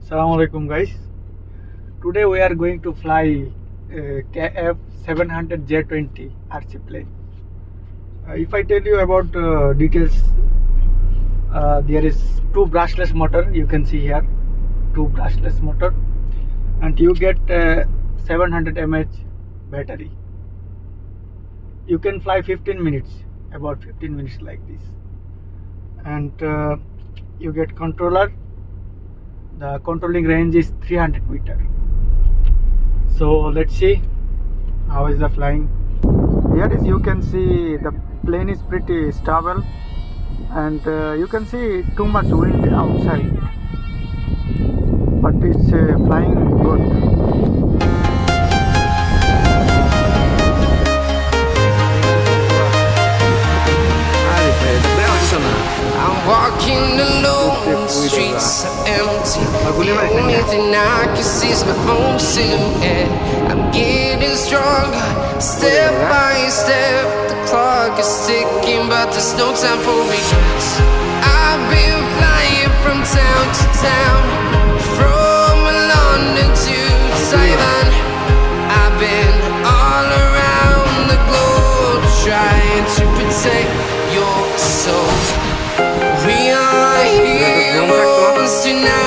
Assalamu alaikum guys. Today we are going to fly KF700 J-20 RC plane. If I tell you about details, there is two brushless motor. You can see here, two brushless motor, and you get 700 mAh battery. You can fly 15 minutes, about 15 minutes like this, and you get controller. The controlling range is 300 meter. So let's see how is the flying. Here is, you can see the plane is pretty stable, and you can see too much wind outside, but it's flying good. I'm walking alone, the streets are empty. The only thing I can see is my own silhouette. I'm getting stronger, step by step. The clock is ticking, but there's no time for regrets. I've been flying from town to town, from London to Taiwan. I've been all around the globe, trying to protect your soul. We are heroes tonight.